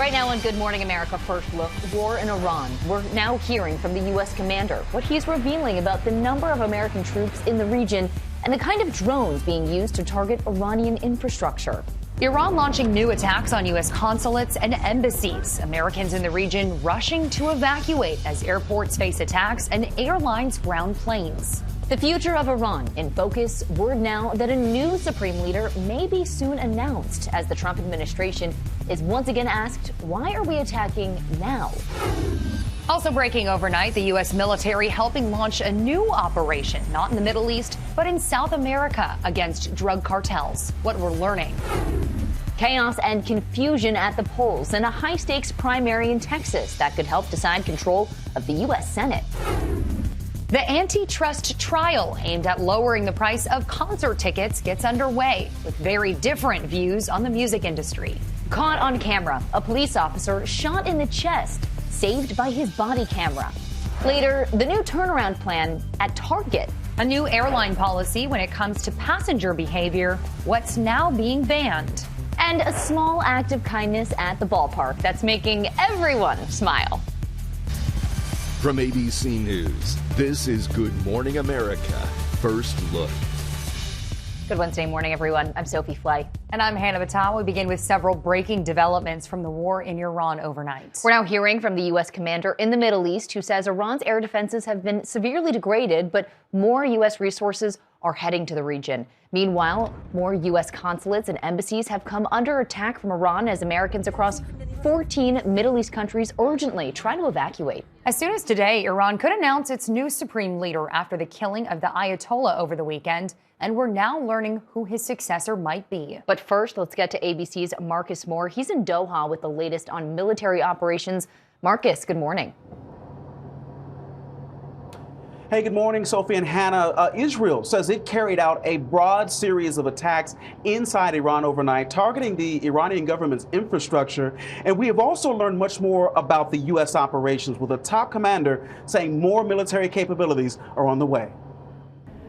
Right now on Good Morning America First Look, war in Iran. We're now hearing from the U.S. commander, what he's revealing about the number of American troops in the region and the kind of drones being used to target Iranian infrastructure. Iran launching new attacks on U.S. consulates and embassies. Americans in the region rushing to evacuate as airports face attacks and airlines ground planes. The future of Iran in focus. Word now that a new supreme leader may be soon announced as the Trump administration is once again asked, why are we attacking now? Also breaking overnight, the U.S. military helping launch a new operation, not in the Middle East, but in South America against drug cartels. What we're learning. Chaos and confusion at the polls in a high-stakes primary in Texas that could help decide control of the U.S. Senate. The antitrust trial aimed at lowering the price of concert tickets gets underway with very different views on the music industry. Caught on camera, a police officer shot in the chest, saved by his body camera. Later, the new turnaround plan at Target. A new airline policy when it comes to passenger behavior, what's now being banned. And a small act of kindness at the ballpark that's making everyone smile. From ABC News, this is Good Morning America First Look. Good Wednesday morning, everyone. I'm Sophie Flay. And I'm Hannah Batal. We begin with several breaking developments from the war in Iran overnight. We're now hearing from the U.S. commander in the Middle East who says Iran's air defenses have been severely degraded, but more U.S. resources are heading to the region. Meanwhile, more U.S. consulates and embassies have come under attack from Iran as Americans across 14 Middle East countries urgently try to evacuate. As soon as today, Iran could announce its new supreme leader after the killing of the Ayatollah over the weekend. And we're now learning who his successor might be. But first, let's get to ABC's Marques Moore. He's in Doha with the latest on military operations. Marques, good morning. Hey, good morning, Sophie and Hannah. Israel says it carried out a broad series of attacks inside Iran overnight, targeting the Iranian government's infrastructure. And we have also learned much more about the U.S. operations, with a top commander saying more military capabilities are on the way.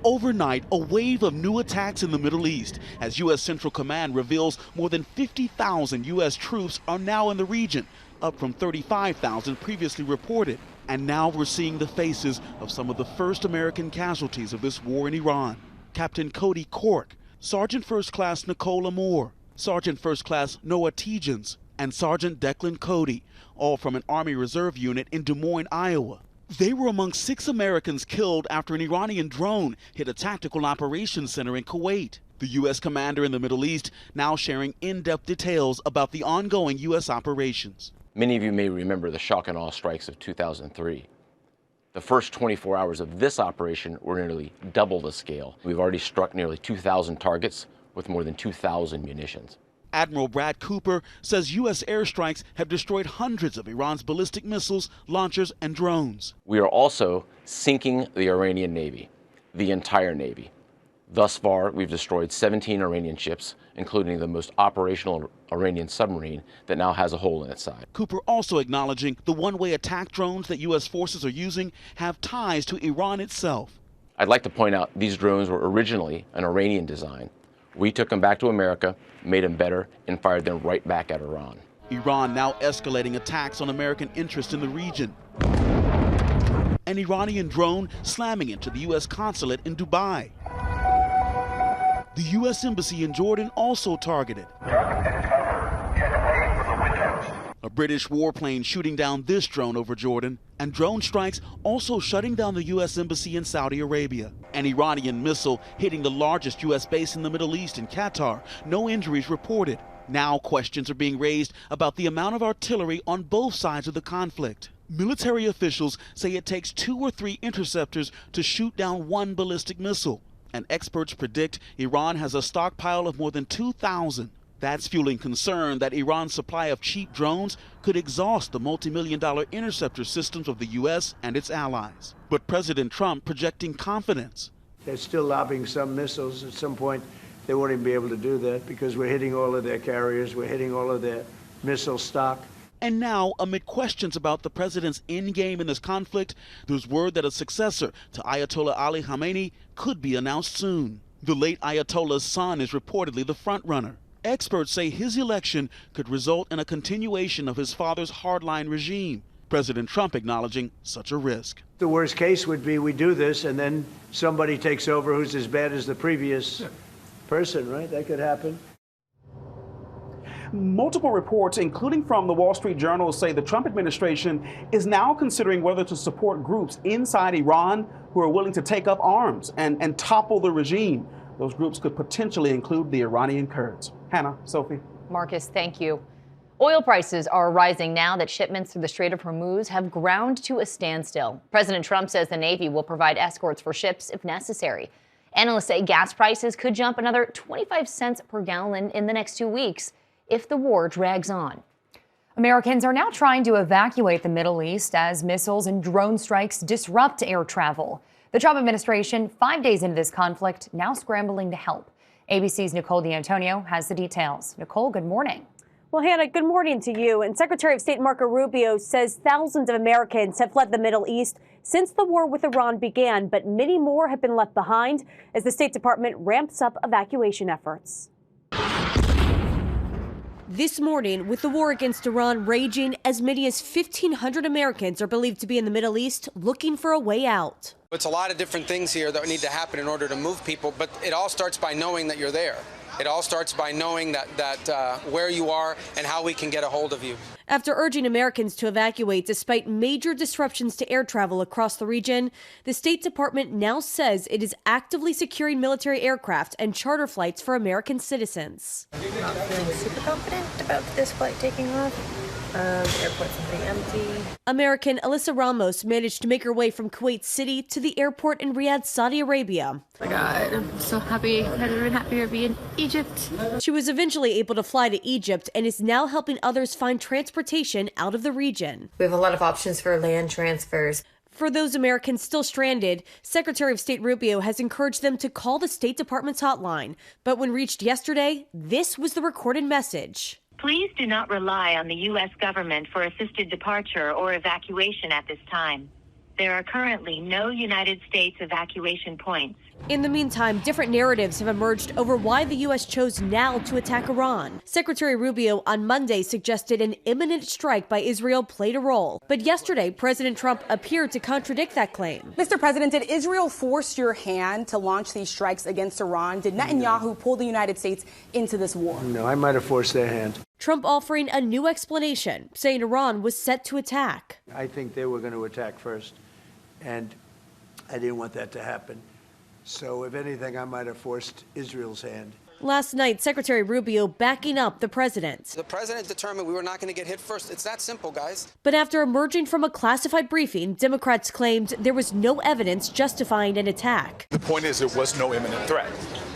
Overnight, a wave of new attacks in the Middle East as U.S. Central Command reveals more than 50,000 U.S. troops are now in the region, up from 35,000 previously reported. And now we're seeing the faces of some of the first American casualties of this war in Iran. Captain Cody Cork, Sergeant First Class Nicole Moore, Sergeant First Class Noah Tegens, and Sergeant Declan Cody, all from an Army Reserve unit in Des Moines, Iowa. They were among 6 Americans killed after an Iranian drone hit a tactical operations center in Kuwait. The U.S. commander in the Middle East now sharing in-depth details about the ongoing U.S. operations. Many of you may remember the shock and awe strikes of 2003. The first 24 hours of this operation were nearly double the scale. We've already struck nearly 2,000 targets with more than 2,000 munitions. Admiral Brad Cooper says U.S. airstrikes have destroyed hundreds of Iran's ballistic missiles, launchers, and drones. We are also sinking the Iranian Navy, the entire Navy. Thus far, we've destroyed 17 Iranian ships, including the most operational Iranian submarine that now has a hole in its side. Cooper also acknowledging the one-way attack drones that U.S. forces are using have ties to Iran itself. I'd like to point out these drones were originally an Iranian design. We took them back to America, made them better, and fired them right back at Iran. Iran now escalating attacks on American interests in the region. An Iranian drone slamming into the U.S. consulate in Dubai. The U.S. Embassy in Jordan also targeted. A British warplane shooting down this drone over Jordan, and drone strikes also shutting down the U.S. Embassy in Saudi Arabia. An Iranian missile hitting the largest U.S. base in the Middle East in Qatar. No injuries reported. Now questions are being raised about the amount of artillery on both sides of the conflict. Military officials say it takes 2 or 3 interceptors to shoot down one ballistic missile. And experts predict Iran has a stockpile of more than 2,000. That's fueling concern that Iran's supply of cheap drones could exhaust the multi-million-dollar interceptor systems of the U.S. and its allies. But President Trump projecting confidence. They're still lobbing some missiles. At some point, they won't even be able to do that because we're hitting all of their carriers. We're hitting all of their missile stock. And now, amid questions about the president's endgame in this conflict, there's word that a successor to Ayatollah Ali Khamenei could be announced soon. The late Ayatollah's son is reportedly the frontrunner. experts say his election could result in a continuation of his father's hardline regime. President Trump acknowledging such a risk. The worst case would be we do this and then somebody takes over who's as bad as the previous person, right? That could happen. Multiple reports, including from the Wall Street Journal, say the Trump administration is now considering whether to support groups inside Iran who are willing to take up arms and topple the regime. Those groups could potentially include the Iranian Kurds. Hannah, Sophie. Marcus, thank you. Oil prices are rising now that shipments through the Strait of Hormuz have ground to a standstill. President Trump says the Navy will provide escorts for ships if necessary. Analysts say gas prices could jump another 25 cents per gallon in the next 2 weeks if the war drags on. Americans are now trying to evacuate the Middle East as missiles and drone strikes disrupt air travel. The Trump administration, 5 days into this conflict, now scrambling to help. ABC's Nicole D'Antonio has the details. Nicole, good morning. Well, Hannah, good morning to you. And Secretary of State Marco Rubio says thousands of Americans have fled the Middle East since the war with Iran began, but many more have been left behind as the State Department ramps up evacuation efforts. This morning, with the war against Iran raging, as many as 1,500 Americans are believed to be in the Middle East looking for a way out. It's a lot of different things here that need to happen in order to move people, but it all starts by knowing that you're there. It all starts by knowing that where you are and how we can get a hold of you. After urging Americans to evacuate despite major disruptions to air travel across the region, the State Department now says it is actively securing military aircraft and charter flights for American citizens. I'm not feeling super confident about this flight taking off. The airport's pretty empty. American Alyssa Ramos managed to make her way from Kuwait City to the airport in Riyadh, Saudi Arabia. Oh my God, I'm so happy. I've never been happier to be in Egypt. She was eventually able to fly to Egypt and is now helping others find transportation out of the region. We have a lot of options for land transfers. For those Americans still stranded, Secretary of State Rubio has encouraged them to call the State Department's hotline. But when reached yesterday, this was the recorded message. Please do not rely on the U.S. government for assisted departure or evacuation at this time. There are currently no United States evacuation points. In the meantime, different narratives have emerged over why the U.S. chose now to attack Iran. Secretary Rubio on Monday suggested an imminent strike by Israel played a role. But yesterday, President Trump appeared to contradict that claim. Mr. President, did Israel force your hand to launch these strikes against Iran? Did Netanyahu pull the United States into this war? No, I might have forced their hand. Trump offering a new explanation, saying Iran was set to attack. I think they were going to attack first, and I didn't want that to happen. So if anything, I might have forced Israel's hand. Last night, Secretary Rubio backing up the president. The president determined we were not going to get hit first. It's that simple, guys. But after emerging from a classified briefing, Democrats claimed there was no evidence justifying an attack. The point is there was no imminent threat.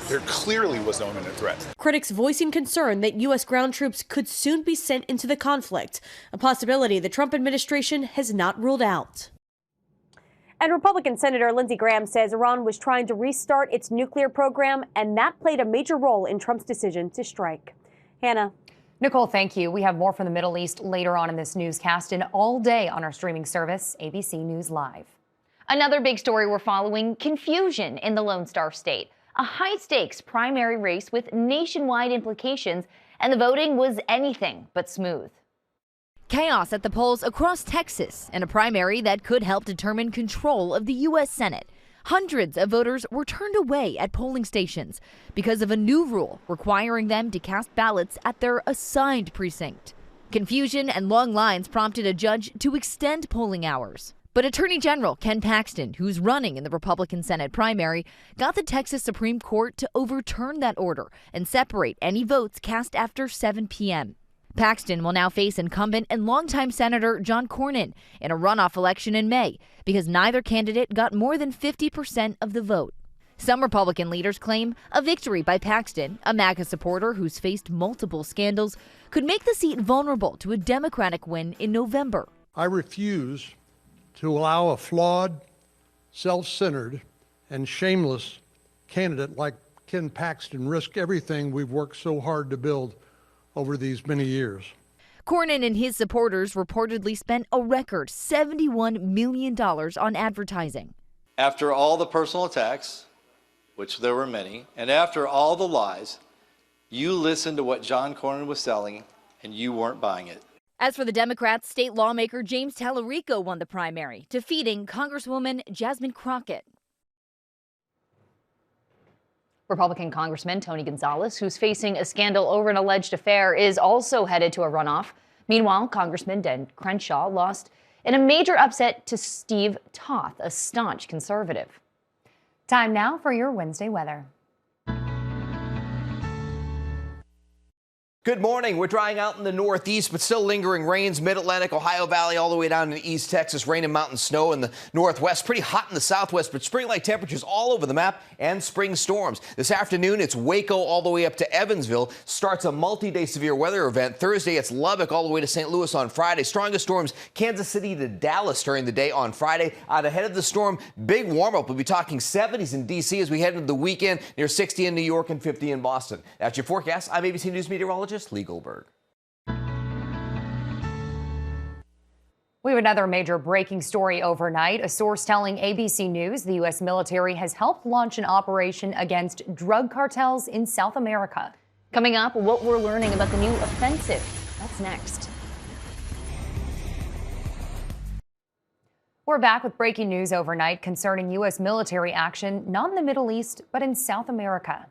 There clearly was no imminent threat. Critics voicing concern that U.S. ground troops could soon be sent into the conflict, a possibility the Trump administration has not ruled out. And Republican Senator Lindsey Graham says Iran was trying to restart its nuclear program, and that played a major role in Trump's decision to strike. Hannah. Nicole, thank you. We have more from the Middle East later on in this newscast and all day on our streaming service, ABC News Live. Another big story we're following, confusion in the Lone Star State. A high-stakes primary race with nationwide implications, and the voting was anything but smooth. Chaos at the polls across Texas in a primary that could help determine control of the U.S. Senate. Hundreds of voters were turned away at polling stations because of a new rule requiring them to cast ballots at their assigned precinct. Confusion and long lines prompted a judge to extend polling hours. But Attorney General Ken Paxton, who's running in the Republican Senate primary, got the Texas Supreme Court to overturn that order and separate any votes cast after 7 p.m. Paxton will now face incumbent and longtime Senator John Cornyn in a runoff election in May because neither candidate got more than 50% of the vote. Some Republican leaders claim a victory by Paxton, a MAGA supporter who's faced multiple scandals, could make the seat vulnerable to a Democratic win in November. I refuse to allow a flawed, self-centered, and shameless candidate like Ken Paxton risk everything we've worked so hard to build over these many years. Cornyn and his supporters reportedly spent a record $71 million on advertising. After all the personal attacks, which there were many, and after all the lies, You listened to what John Cornyn was selling, and you weren't buying it. As for the Democrats, state lawmaker James Tallarico won the primary, defeating Congresswoman Jasmine Crockett. Republican Congressman Tony Gonzalez, who's facing a scandal over an alleged affair, is also headed to a runoff. Meanwhile, Congressman Dan Crenshaw lost in a major upset to Steve Toth, a staunch conservative. Time now for your Wednesday weather. Good morning. We're drying out in the northeast, but still lingering rains. Mid-Atlantic, Ohio Valley, all the way down to East Texas. Rain and mountain snow in the northwest. Pretty hot in the southwest, but spring-like temperatures all over the map and spring storms. This afternoon, it's Waco all the way up to Evansville. Starts a multi-day severe weather event. Thursday, it's Lubbock all the way to St. Louis on Friday. Strongest storms, Kansas City to Dallas during the day on Friday. Out ahead of the storm, big warm-up. We'll be talking 70s in D.C. as we head into the weekend, near 60 in New York and 50 in Boston. That's your forecast. I'm ABC News meteorologist Lee Goldberg. We have another major breaking story overnight. A source telling ABC News the U.S. military has helped launch an operation against drug cartels in South America. Coming up, what we're learning about the new offensive. That's next. We're back with breaking news overnight concerning U.S. military action, not in the Middle East, but in South America.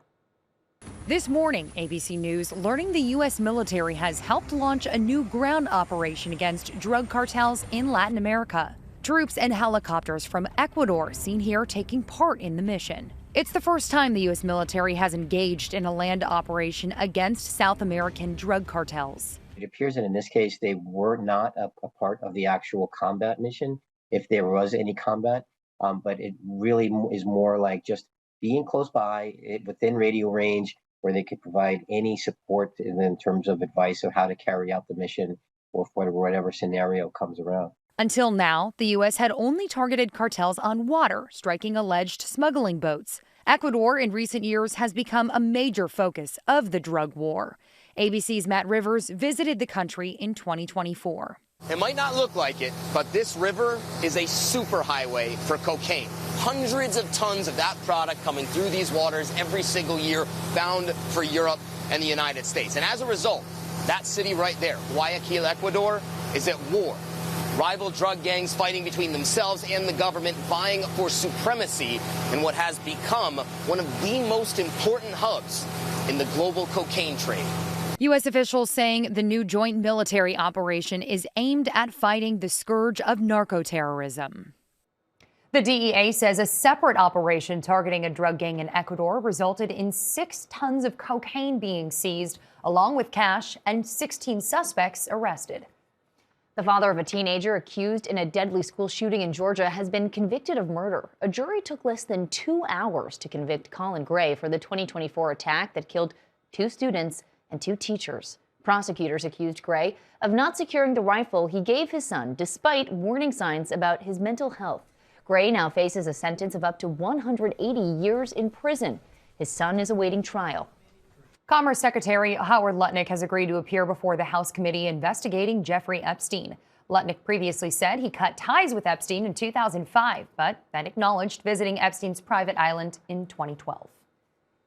This morning, ABC News learning the U.S. military has helped launch a new ground operation against drug cartels in Latin America. Troops and helicopters from Ecuador seen here taking part in the mission. It's the first time the U.S. military has engaged in a land operation against South American drug cartels. It appears that in this case, they were not a part of the actual combat mission, if there was any combat, but it really is more like just being close by, within radio range, where they could provide any support in terms of advice of how to carry out the mission or for whatever scenario comes around. Until now, the U.S. had only targeted cartels on water, striking alleged smuggling boats. Ecuador in recent years has become a major focus of the drug war. ABC's Matt Rivers visited the country in 2024. It might not look like it, but this river is a superhighway for cocaine. Hundreds of tons of that product coming through these waters every single year, bound for Europe and the United States. And as a result, that city right there, Guayaquil, Ecuador, is at war. Rival drug gangs fighting between themselves and the government, vying for supremacy in what has become one of the most important hubs in the global cocaine trade. U.S. officials saying the new joint military operation is aimed at fighting the scourge of narco-terrorism. The DEA says a separate operation targeting a drug gang in Ecuador resulted in 6 tons of cocaine being seized, along with cash, and 16 suspects arrested. The father of a teenager accused in a deadly school shooting in Georgia has been convicted of murder. A jury took less than 2 hours to convict Colin Gray for the 2024 attack that killed 2 students and 2 teachers. Prosecutors accused Gray of not securing the rifle he gave his son despite warning signs about his mental health. Gray now faces a sentence of up to 180 years in prison. His son is awaiting trial. Commerce Secretary Howard Lutnick has agreed to appear before the House committee investigating Jeffrey Epstein. Lutnick previously said he cut ties with Epstein in 2005, but then acknowledged visiting Epstein's private island in 2012.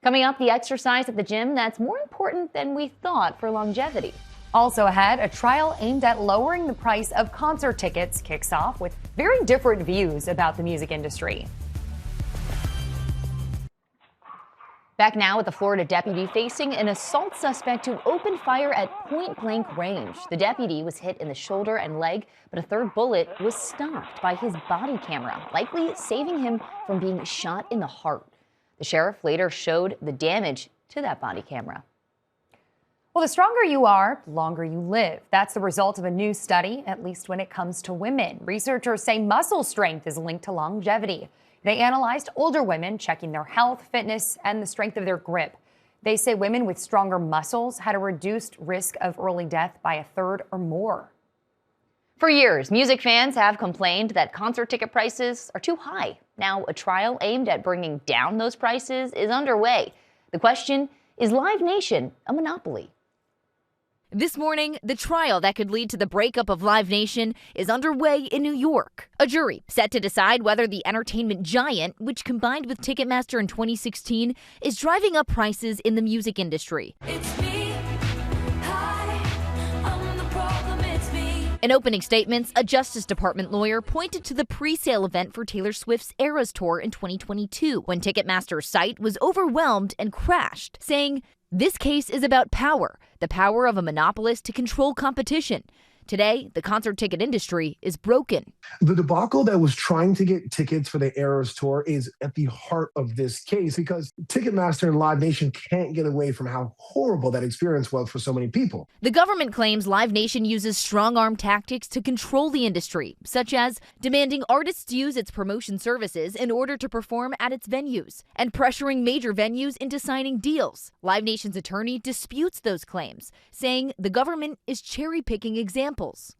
Coming up, the exercise at the gym that's more important than we thought for longevity. Also ahead, a trial aimed at lowering the price of concert tickets kicks off with very different views about the music industry. Back now with the Florida deputy facing an assault suspect who opened fire at point-blank range. The deputy was hit in the shoulder and leg, but a third bullet was stopped by his body camera, likely saving him from being shot in the heart. The sheriff later showed the damage to that body camera. Well, the stronger you are, the longer you live. That's the result of a new study, at least when it comes to women. Researchers say muscle strength is linked to longevity. They analyzed older women, checking their health, fitness, and the strength of their grip. They say women with stronger muscles had a reduced risk of early death by a third or more. For years, music fans have complained that concert ticket prices are too high. Now, a trial aimed at bringing down those prices is underway. The question, is Live Nation a monopoly? This morning, the trial that could lead to the breakup of Live Nation is underway in New York. A jury set to decide whether the entertainment giant, which combined with Ticketmaster in 2016, is driving up prices in the music industry. In opening statements, a Justice Department lawyer pointed to the pre-sale event for Taylor Swift's Eras Tour in 2022, when Ticketmaster's site was overwhelmed and crashed, saying, "This case is about power, the power of a monopolist to control competition. Today, the concert ticket industry is broken." The debacle that was trying to get tickets for the Eras Tour is at the heart of this case because Ticketmaster and Live Nation can't get away from how horrible that experience was for so many people. The government claims Live Nation uses strong-arm tactics to control the industry, such as demanding artists use its promotion services in order to perform at its venues, and pressuring major venues into signing deals. Live Nation's attorney disputes those claims, saying the government is cherry-picking examples,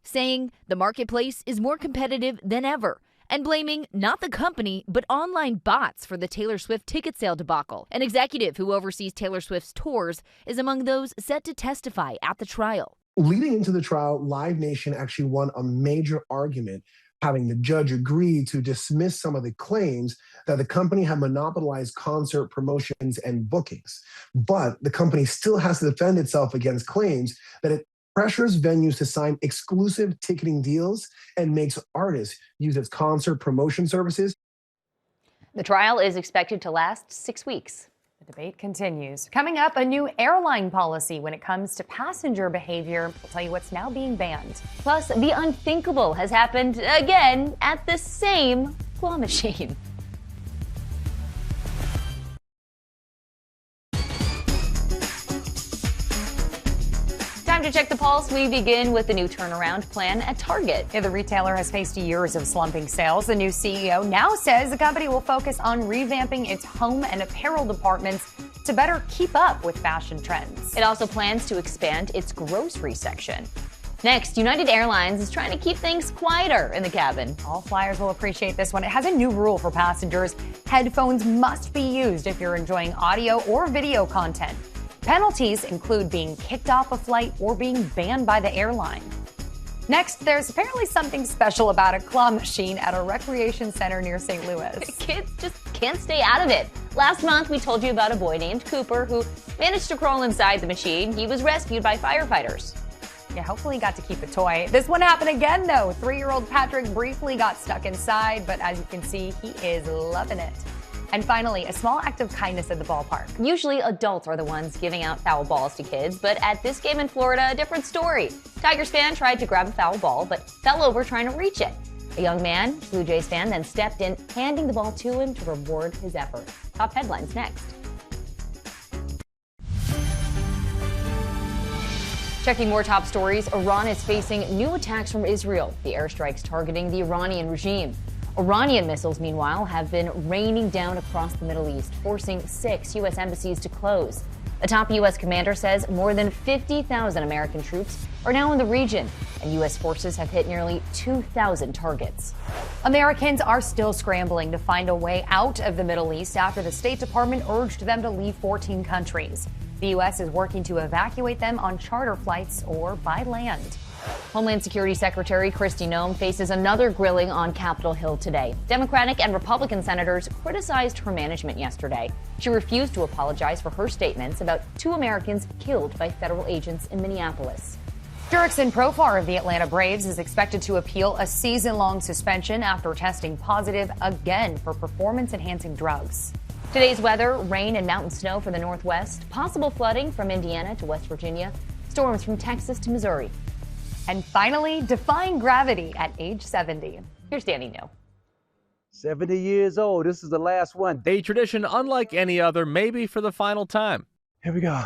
saying the marketplace is more competitive than ever, and blaming not the company but online bots for the Taylor Swift ticket sale debacle. An executive who oversees Taylor Swift's tours is among those set to testify at the trial. Leading into the trial, Live Nation actually won a major argument, having the judge agree to dismiss some of the claims that the company had monopolized concert promotions and bookings. But the company still has to defend itself against claims that it pressures venues to sign exclusive ticketing deals and makes artists use its concert promotion services. The trial is expected to last 6 weeks. The debate continues. Coming up, a new airline policy when it comes to passenger behavior. We'll tell you what's now being banned. Plus, the unthinkable has happened again at the same claw machine. Time to check the pulse. We begin with the new turnaround plan at Target. The retailer has faced years of slumping sales. The new CEO now says the company will focus on revamping its home and apparel departments to better keep up with fashion trends. It also plans to expand its grocery section. Next, United Airlines is trying to keep things quieter in the cabin. All flyers will appreciate this one. It has a new rule for passengers. Headphones must be used if you're enjoying audio or video content. Penalties include being kicked off a flight or being banned by the airline. Next, there's apparently something special about a claw machine at a recreation center near St. Louis. Kids just can't stay out of it. Last month, we told you about a boy named Cooper who managed to crawl inside the machine. He was rescued by firefighters. Yeah, hopefully he got to keep a toy. This one happened again, though. 3-year-old Patrick briefly got stuck inside, but as you can see, he is loving it. And finally, a small act of kindness at the ballpark. Usually adults are the ones giving out foul balls to kids, but at this game in Florida, a different story. Tigers fan tried to grab a foul ball, but fell over trying to reach it. A young man, Blue Jays fan, then stepped in, handing the ball to him to reward his effort. Top headlines next. Checking more top stories, Iran is facing new attacks from Israel. The airstrikes targeting the Iranian regime. Iranian missiles, meanwhile, have been raining down across the Middle East, forcing 6 U.S. embassies to close. A top U.S. commander says more than 50,000 American troops are now in the region, and U.S. forces have hit nearly 2,000 targets. Americans are still scrambling to find a way out of the Middle East after the State Department urged them to leave 14 countries. The U.S. is working to evacuate them on charter flights or by land. Homeland Security Secretary Kristi Noem faces another grilling on Capitol Hill today. Democratic and Republican senators criticized her management yesterday. She refused to apologize for her statements about 2 Americans killed by federal agents in Minneapolis. Jurickson Profar of the Atlanta Braves is expected to appeal a season-long suspension after testing positive again for performance-enhancing drugs. Today's weather, rain and mountain snow for the Northwest, possible flooding from Indiana to West Virginia, storms from Texas to Missouri. And finally, defying gravity at age 70. Here's Danny New. 70 years old. This is the last one. A tradition unlike any other, maybe for the final time. Here we go.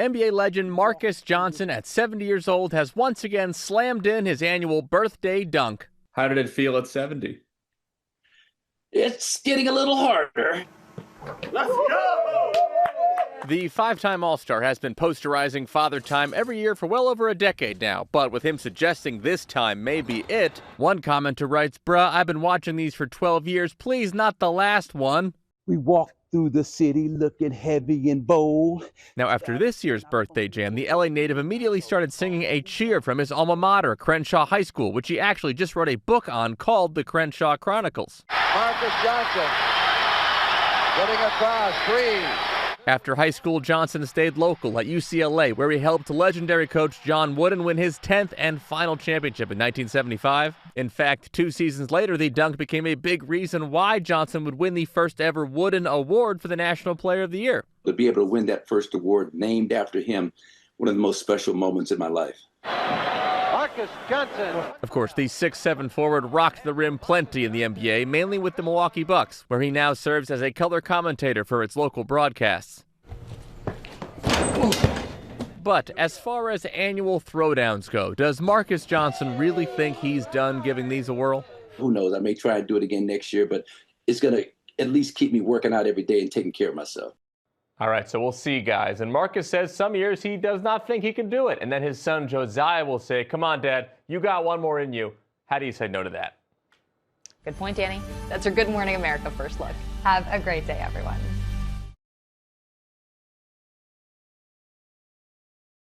NBA legend Marques Johnson, at 70 years old, has once again slammed in his annual birthday dunk. How did it feel at 70? It's getting a little harder. Let's go! The 5-time All-Star has been posterizing Father Time every year for well over a decade now, but with him suggesting this time may be it, one commenter writes, "Bruh, I've been watching these for 12 years. Please, not the last one." We walk through the city looking heavy and bold. Now, after this year's birthday jam, the LA native immediately started singing a cheer from his alma mater, Crenshaw High School, which he actually just wrote a book on called The Crenshaw Chronicles. Marques Johnson getting across, 3. After high school, Johnson stayed local at UCLA, where he helped legendary coach John Wooden win his 10th and final championship in 1975. In fact, 2 seasons later, the dunk became a big reason why Johnson would win the first ever Wooden Award for the National Player of the Year. To be able to win that first award named after him, one of the most special moments in my life. Marques Johnson. Of course, the 6'7" forward rocked the rim plenty in the NBA, mainly with the Milwaukee Bucks, where he now serves as a color commentator for its local broadcasts. But as far as annual throwdowns go, does Marques Johnson really think he's done giving these a whirl? Who knows? I may try and do it again next year, but it's going to at least keep me working out every day and taking care of myself. All right, so we'll see, guys. And Marques says some years he does not think he can do it. And then his son Josiah will say, come on, Dad, you got one more in you. How do you say no to that? Good point, Danny. That's your Good Morning America First Look. Have a great day, everyone.